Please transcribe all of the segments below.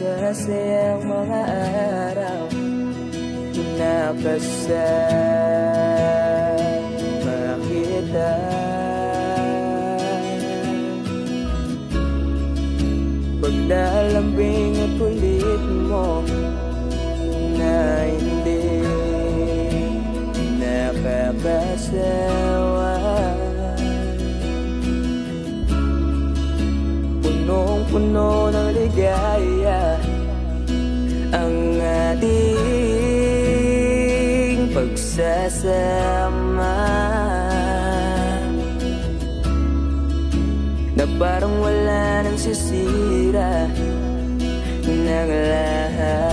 masasayang mga araw na kasama kita. Paglalambing at kulit mo na hindi nakakasawa, punong-puno ng ligaya ang ating pagsasama, na parang wala nang sisira ng lahat.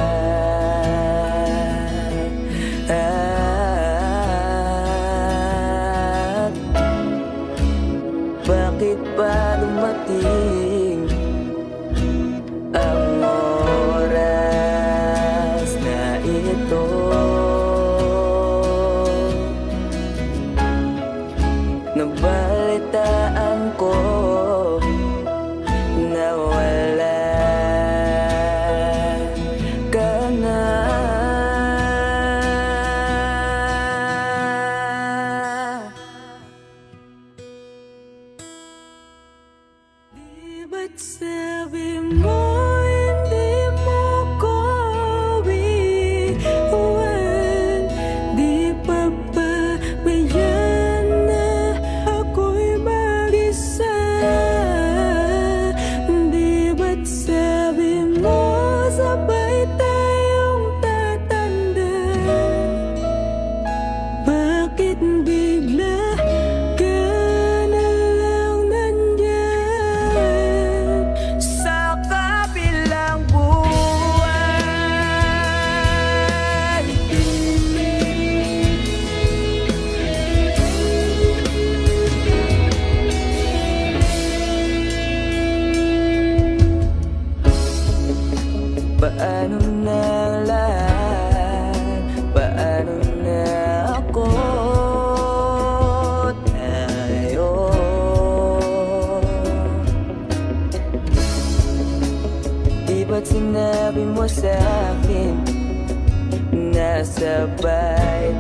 Bakit ba dumating ang oras na ito? Nabalitaan ko na wala ka na. Di ba't sabi mo hindi mo ko iwan? Di pa ba bayan na ako'y mag-isa? Di ba't sabi mo sabay tayong tatanda? Bakit bigla ka na lang nandyan sa kabilang buwan? Paano na ang lahat? Paano na ako? Tayo di ba't sinabi mo sa'kin na sabay